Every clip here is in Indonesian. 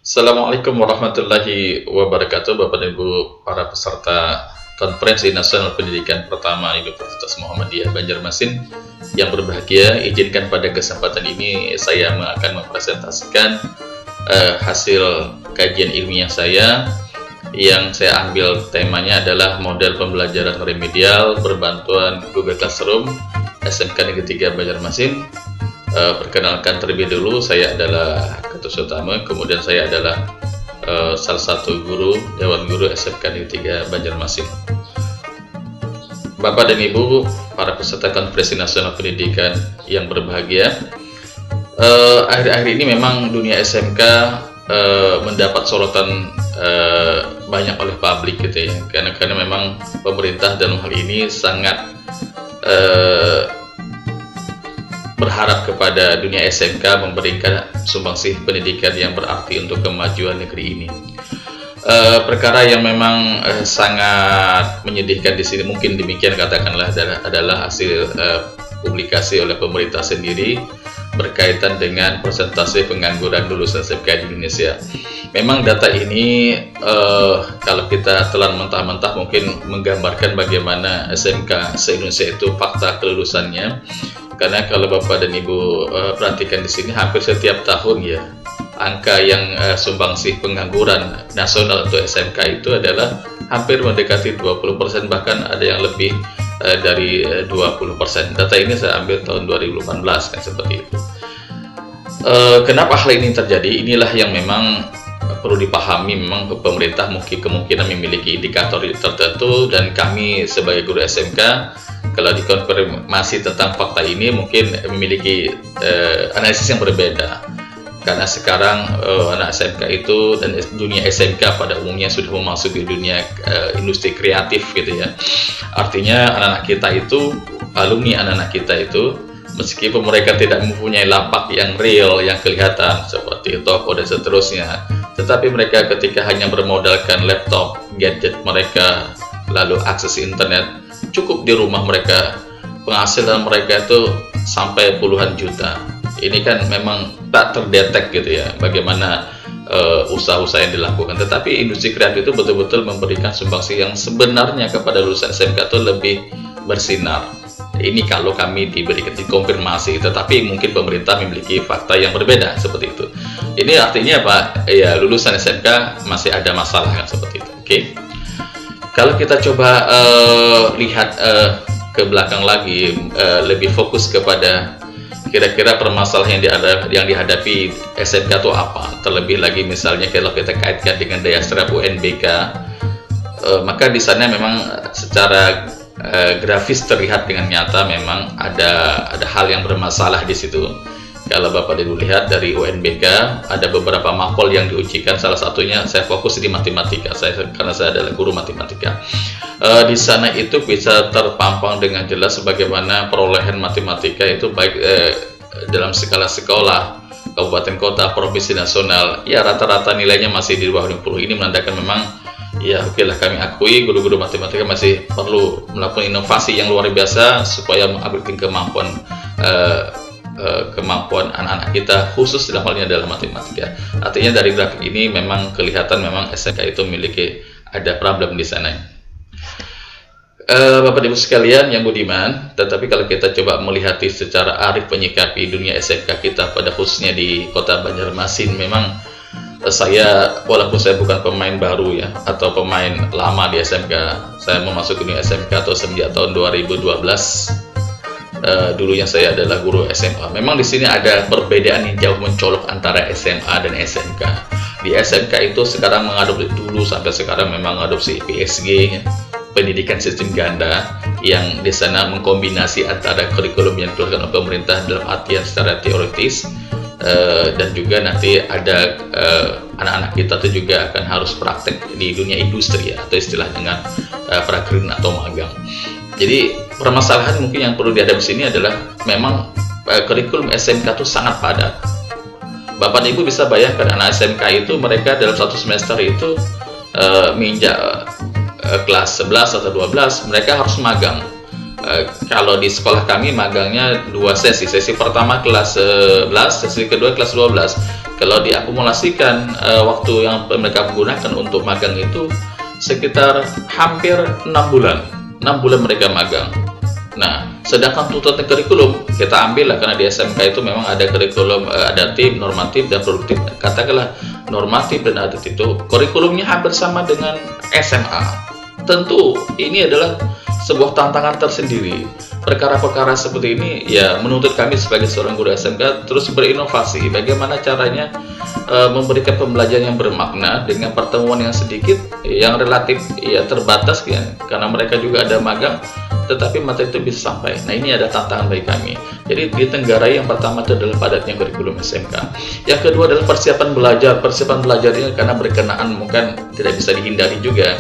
Assalamualaikum warahmatullahi wabarakatuh, Bapak dan Ibu para peserta Konferensi Nasional Pendidikan Pertama Universitas Muhammadiyah Banjarmasin yang berbahagia. Izinkan pada kesempatan ini saya akan mempresentasikan hasil kajian ilmiah saya yang saya ambil temanya adalah model pembelajaran remedial berbantuan Google Classroom SMK Negeri 3 Banjarmasin. Perkenalkan terlebih dulu, saya adalah Ketua Utama, kemudian saya adalah salah satu guru Dewan Guru SMK Negeri 3 Banjarmasin. Bapak dan Ibu para peserta Konferensi Nasional Pendidikan yang berbahagia, akhir-akhir ini memang dunia SMK mendapat sorotan banyak oleh publik gitu ya, karena memang pemerintah dalam hal ini sangat berharap kepada dunia SMK memberikan sumbangsih pendidikan yang berarti untuk kemajuan negeri ini. Perkara yang memang sangat menyedihkan di sini, mungkin demikian katakanlah, adalah hasil publikasi oleh pemerintah sendiri berkaitan dengan persentase pengangguran lulusan SMK di Indonesia. Memang data ini kalau kita telan mentah-mentah mungkin menggambarkan bagaimana SMK se-Indonesia itu fakta kelulusannya. Karena kalau Bapak dan Ibu perhatikan di sini, hampir setiap tahun ya, angka yang sumbangsih pengangguran nasional untuk SMK itu adalah hampir mendekati 20%, bahkan ada yang lebih dari 20%. Data ini saya ambil tahun 2018 kan, seperti itu. Kenapa hal ini terjadi? Inilah yang memang perlu dipahami. Memang pemerintah mungkin kemungkinan memiliki indikator tertentu, dan kami sebagai guru SMK kalau dikonfirmasi tentang fakta ini mungkin memiliki analisis yang berbeda, karena sekarang anak SMK itu dan dunia SMK pada umumnya sudah memasuki dunia industri kreatif gitu ya. Artinya anak-anak kita itu, alumni anak-anak kita itu, meskipun mereka tidak mempunyai lapak yang real, yang kelihatan seperti toko dan seterusnya, tetapi mereka ketika hanya bermodalkan laptop, gadget mereka, lalu akses internet, cukup di rumah mereka, penghasilan mereka itu sampai puluhan juta. Ini kan memang tak terdetek gitu ya, bagaimana usaha-usaha yang dilakukan. Tetapi industri kreatif itu betul-betul memberikan sumbangsih yang sebenarnya kepada lulusan SMK itu lebih bersinar. Ini kalau kami diberikan konfirmasi, tetapi mungkin pemerintah memiliki fakta yang berbeda seperti itu. Ini artinya apa? Ya, lulusan SMK masih ada masalah kan, seperti itu. Oke. Kalau kita coba lihat ke belakang lagi, lebih fokus kepada kira-kira permasalahan yang dihadapi SMK itu apa. Terlebih lagi misalnya kalau kita kaitkan dengan daya serap UNBK, maka di sana memang secara grafis terlihat dengan nyata memang ada hal yang bermasalah di situ. Kalau Bapak Ibu lihat dari UNBK, ada beberapa mapel yang diujikan. Salah satunya saya fokus di matematika, karena saya adalah guru matematika. Di sana itu bisa terpampang dengan jelas bagaimana perolehan matematika itu baik dalam skala sekolah, kabupaten kota, provinsi, nasional. Ya, rata-rata nilainya masih di bawah 50. Ini menandakan memang, ya oke lah, kami akui guru-guru matematika masih perlu melakukan inovasi yang luar biasa supaya mengupgrade kemampuan anak-anak kita, khusus dalam hal ini adalah matematika. Artinya dari grafik ini memang kelihatan memang SMK itu memiliki ada problem di sana. Bapak Ibu sekalian yang budiman, tetapi kalau kita coba melihat secara arif menyikapi dunia SMK kita, pada khususnya di kota Banjarmasin, memang saya, walaupun saya bukan pemain baru ya, atau pemain lama di SMK, saya memasuki dunia SMK atau semenjak tahun 2012. Dulunya saya adalah guru SMA. Memang di sini ada perbedaan yang jauh mencolok antara SMA dan SMK. Di SMK itu sekarang mengadopsi, dulu sampai sekarang memang mengadopsi PSG, pendidikan sistem ganda, yang di sana mengkombinasi antara kurikulum yang dikeluarkan oleh pemerintah dalam artian secara teoritis, dan juga nanti ada anak-anak kita itu juga akan harus praktek di dunia industri ya, atau istilah dengan prakerja atau magang. Jadi permasalahan mungkin yang perlu dihadapi sini adalah memang kurikulum SMK itu sangat padat. Bapak dan Ibu bisa bayangkan, anak SMK itu mereka dalam satu semester itu menginjak kelas 11 atau 12 mereka harus magang. Kalau di sekolah kami magangnya 2 sesi. Sesi pertama kelas 11, sesi kedua kelas 12. Kalau diakumulasikan waktu yang mereka gunakan untuk magang itu sekitar hampir 6 bulan mereka magang. Nah, sedangkan tuntutan kurikulum kita ambil lah, karena di SMK itu memang ada kurikulum adaptif, normatif, dan produktif. Katakanlah normatif dan adaptif itu kurikulumnya hampir sama dengan SMA. Tentu ini adalah sebuah tantangan tersendiri. Perkara-perkara seperti ini ya menuntut kami sebagai seorang guru SMK terus berinovasi. Bagaimana caranya memberikan pembelajaran yang bermakna dengan pertemuan yang sedikit, yang relatif ya terbatas ya, karena mereka juga ada magang, tetapi materi itu bisa sampai. Nah, ini ada tantangan bagi kami. Jadi di Tenggarai yang pertama itu adalah padatnya kurikulum SMK. Yang kedua adalah persiapan belajar. Persiapan belajarnya karena berkenaan mungkin tidak bisa dihindari juga.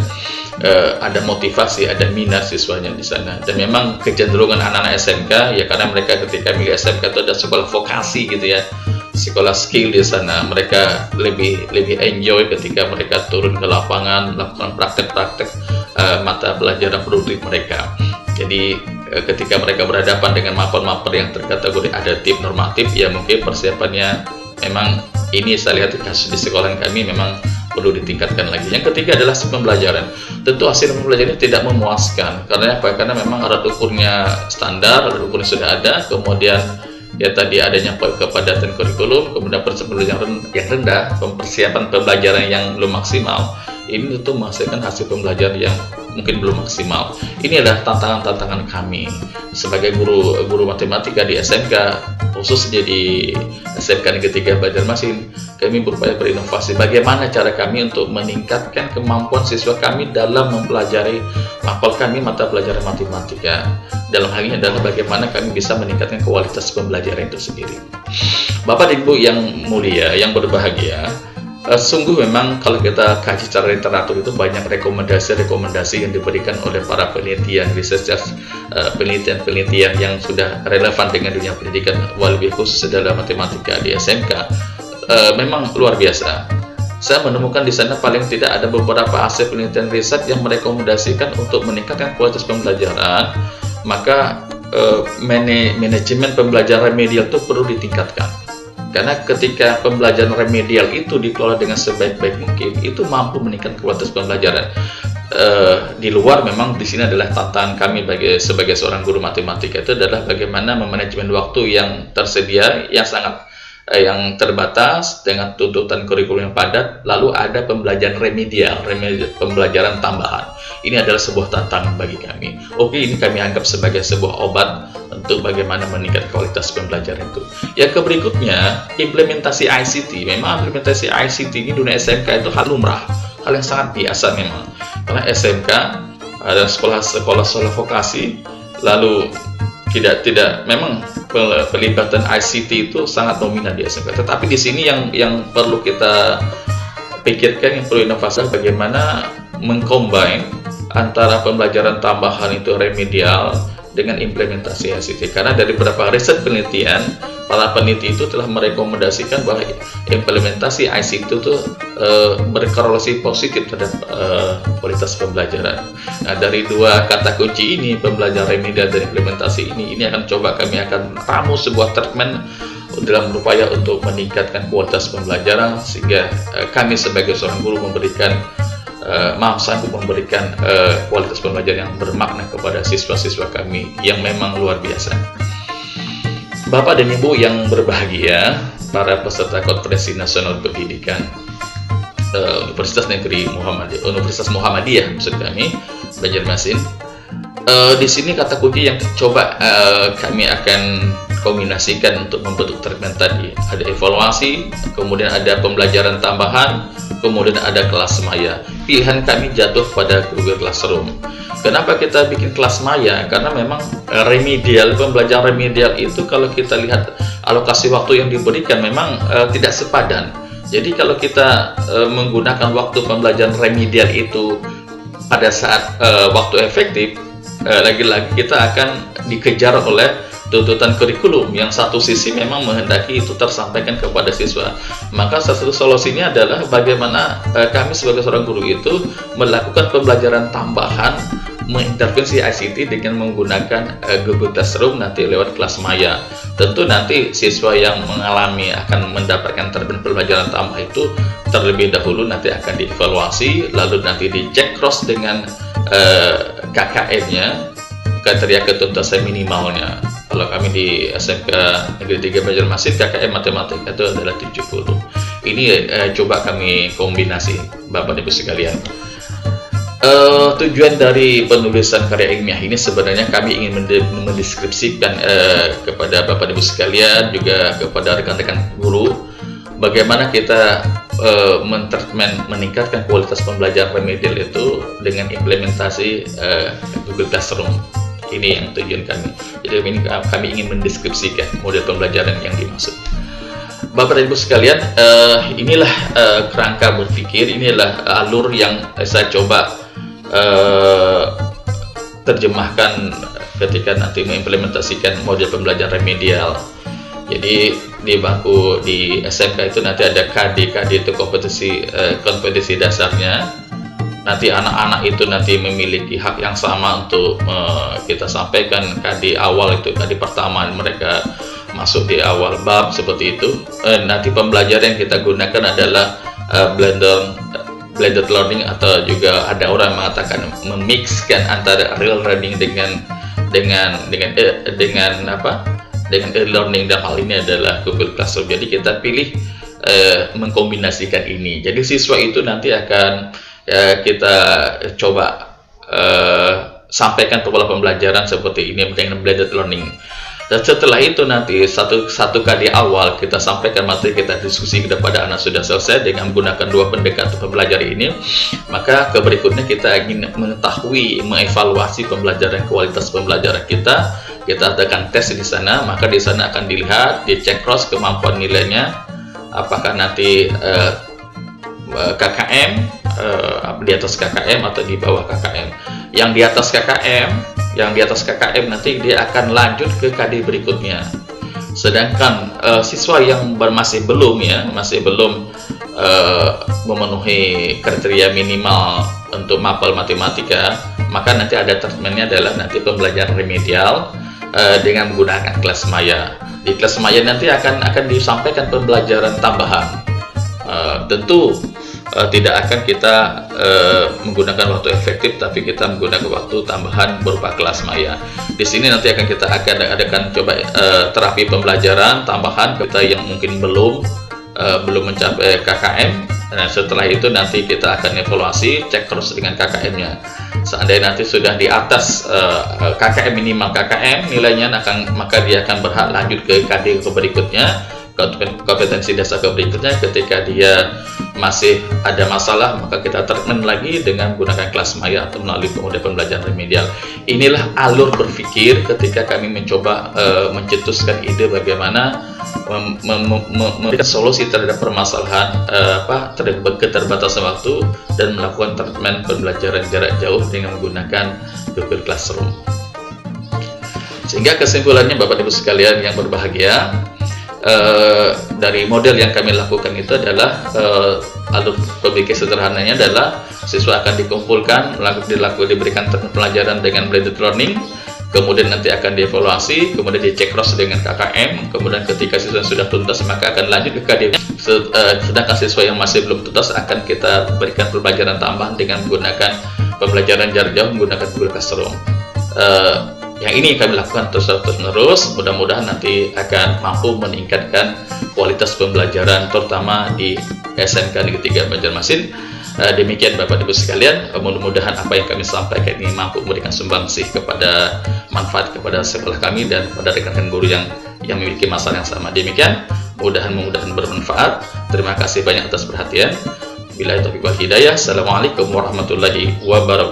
Ada motivasi, ada minat siswanya di sana, dan memang kecenderungan anak-anak SMK ya karena mereka ketika milih SMK itu ada sekolah vokasi gitu ya, sekolah skill di sana. Mereka lebih enjoy ketika mereka turun ke lapangan, melakukan praktek-praktek mata pelajaran produktif mereka. Jadi ketika mereka berhadapan dengan maper-maper yang terkategori adaptif, normatif, ya mungkin persiapannya memang ini saya lihat kasus di sekolah kami memang perlu ditingkatkan lagi. Yang ketiga adalah pembelajaran. Tentu hasil pembelajaran tidak memuaskan. Karena apa? Karena memang alat ukurnya standar, alat ukurnya sudah ada. Kemudian ya tadi adanya kepadatan kurikulum, kemudian pembelajaran yang rendah, persiapan pembelajaran yang belum maksimal. Ini tentu menghasilkan hasil pembelajaran yang mungkin belum maksimal. Ini adalah tantangan-tantangan kami sebagai guru matematika di SMK, khususnya di SMK Negeri 3 Banjarmasin. Kami berupaya berinovasi bagaimana cara kami untuk meningkatkan kemampuan siswa kami dalam mempelajari mapel kami mata pelajaran matematika. Dalam hal ini adalah bagaimana kami bisa meningkatkan kualitas pembelajaran itu sendiri. Bapak dan Ibu yang mulia, yang berbahagia, sungguh memang kalau kita kaji secara literatur itu banyak rekomendasi-rekomendasi yang diberikan oleh para penelitian, researchers, penelitian-penelitian yang sudah relevan dengan dunia pendidikan, lebih khusus dalam matematika di SMK. Memang luar biasa. Saya menemukan di sana paling tidak ada beberapa hasil penelitian riset yang merekomendasikan untuk meningkatkan kualitas pembelajaran, maka manajemen pembelajaran remedial itu perlu ditingkatkan. Karena ketika pembelajaran remedial itu dikelola dengan sebaik-baik mungkin, itu mampu meningkatkan kualitas pembelajaran. Di luar memang di sini adalah tantangan kami sebagai seorang guru matematika itu adalah bagaimana memanajemen waktu yang tersedia yang terbatas dengan tuntutan kurikulum yang padat, lalu ada pembelajaran remedial, pembelajaran tambahan. Ini adalah sebuah tantangan bagi kami. Oke, ini kami anggap sebagai sebuah obat untuk bagaimana meningkatkan kualitas pembelajaran itu. Yang berikutnya, implementasi ICT. Memang implementasi ICT ini dunia SMK itu hal lumrah, hal yang sangat biasa memang. Karena SMK ada sekolah vokasi, lalu tidak memang pelibatan ICT itu sangat dominan di SMK. Tetapi di sini yang perlu kita pikirkan, yang perlu inovasi, bagaimana mengcombine antara pembelajaran tambahan itu remedial dengan implementasi ICT. Karena dari beberapa riset penelitian, para peneliti itu telah merekomendasikan bahwa implementasi ICT itu berkorelasi positif terhadap kualitas pembelajaran. Nah, dari dua kata kunci ini, pembelajaran remedial dan implementasi ini akan kami akan ramu sebuah treatment dalam berupaya untuk meningkatkan kualitas pembelajaran, sehingga kami sebagai seorang guru sanggup memberikan kualitas pembelajaran yang bermakna kepada siswa-siswa kami yang memang luar biasa. Bapak dan Ibu yang berbahagia, para peserta Konferensi Nasional Pendidikan Universitas Muhammadiyah maksud kami Banjarmasin. Di sini kata kunci yang coba kami akan kombinasikan untuk membentuk treatment tadi. Ada evaluasi, kemudian ada pembelajaran tambahan, kemudian ada kelas maya. Pilihan kami jatuh pada Google Classroom. Kenapa kita bikin kelas maya? Karena memang pembelajaran remedial itu kalau kita lihat alokasi waktu yang diberikan memang tidak sepadan. Jadi kalau kita menggunakan waktu pembelajaran remedial itu pada saat waktu efektif, lagi-lagi kita akan dikejar oleh tuntutan kurikulum yang satu sisi memang menghendaki itu tersampaikan kepada siswa. Maka salah satu solusinya adalah bagaimana kami sebagai seorang guru itu melakukan pembelajaran tambahan mengintervensi ICT dengan menggunakan Google Classroom nanti lewat kelas maya. Tentu nanti siswa yang mengalami akan mendapatkan treatment pembelajaran tambah itu terlebih dahulu nanti akan dievaluasi, lalu nanti dicek cross dengan KKM-nya, kriteria ketuntasan minimalnya. Kalau kami di SMK Negeri 3 Banjarmasin, KKM matematika itu adalah 70. Ini coba kami kombinasi Bapak Ibu sekalian. Tujuan dari penulisan karya ilmiah ini sebenarnya kami ingin mendeskripsikan kepada Bapak Ibu sekalian, juga kepada rekan-rekan guru, bagaimana kita meningkatkan kualitas pembelajaran remedial itu dengan implementasi Google Classroom. Ini yang tujuan kami. Jadi ini kami ingin mendeskripsikan model pembelajaran yang dimaksud. Bapak dan Ibu sekalian, inilah kerangka berpikir, inilah alur yang saya coba terjemahkan ketika nanti mengimplementasikan model pembelajaran remedial. Jadi di bangku di SMK itu nanti ada KD itu kompetisi dasarnya. Nanti anak-anak itu nanti memiliki hak yang sama untuk kita sampaikan KD awal, itu KD pertama mereka masuk di awal bab seperti itu. Nanti pembelajaran yang kita gunakan adalah blended learning, atau juga ada orang mengatakan memixkan antara real learning dengan e-learning, dan hal ini adalah Google Classroom. Jadi kita pilih mengkombinasikan ini. Jadi siswa itu nanti akan kita coba sampaikan pola pembelajaran seperti ini dengan blended learning. Dan setelah itu nanti satu kali awal kita sampaikan materi, kita diskusi kepada anak sudah selesai dengan menggunakan dua pendekatan pembelajar ini. Maka ke berikutnya kita ingin mengetahui, mengevaluasi pembelajaran, kualitas pembelajaran kita adakan tes di sana. Maka di sana akan dilihat, dicek cross kemampuan nilainya, apakah nanti KKM, di atas KKM atau di bawah KKM. Yang di atas KKM nanti dia akan lanjut ke KD berikutnya. Sedangkan siswa yang masih belum memenuhi kriteria minimal untuk mapel matematika, maka nanti ada treatmentnya adalah nanti pembelajaran remedial dengan menggunakan kelas maya. Di kelas maya nanti akan disampaikan pembelajaran tambahan. Tentu tidak akan kita menggunakan waktu efektif, tapi kita menggunakan waktu tambahan berupa kelas maya. Di sini nanti kita akan adakan coba terapi pembelajaran tambahan kita yang mungkin belum mencapai KKM. Nah, setelah itu nanti kita akan evaluasi, cek terus dengan KKM-nya. Seandainya nanti sudah di atas KKM, minimal KKM nilainya, maka dia akan berhak lanjut ke KD berikutnya, kompetensi dasar berikutnya. Ketika dia masih ada masalah, maka kita treatment lagi dengan menggunakan kelas maya atau melalui model pembelajaran remedial. Inilah alur berpikir ketika kami mencoba mencetuskan ide bagaimana memberikan solusi terhadap permasalahan terhadap keterbatasan waktu dan melakukan treatment pembelajaran jarak jauh dengan menggunakan Google Classroom. Sehingga kesimpulannya Bapak Ibu sekalian yang berbahagia, dari model yang kami lakukan itu adalah alur berpikir sederhananya adalah siswa akan dikumpulkan, diberikan pelajaran dengan blended learning, kemudian nanti akan dievaluasi, kemudian dicek cross dengan KKM, kemudian ketika siswa sudah tuntas maka akan lanjut ke KD. Sedangkan siswa yang masih belum tuntas akan kita berikan pembelajaran tambahan dengan menggunakan pembelajaran jarak jauh menggunakan Google Classroom. Yang ini kami lakukan terus-menerus, mudah-mudahan nanti akan mampu meningkatkan kualitas pembelajaran terutama di SMK Negeri 3 Banjarmasin. Demikian Bapak Ibu sekalian, mudah-mudahan apa yang kami sampaikan ini mampu memberikan sumbangsih kepada manfaat kepada sekolah kami dan pada rekan-rekan guru yang memiliki masalah yang sama. Demikian, mudah-mudahan bermanfaat. Terima kasih banyak atas perhatian. Billahi taufiq wal hidayah. Assalamualaikum warahmatullahi wabarakatuh.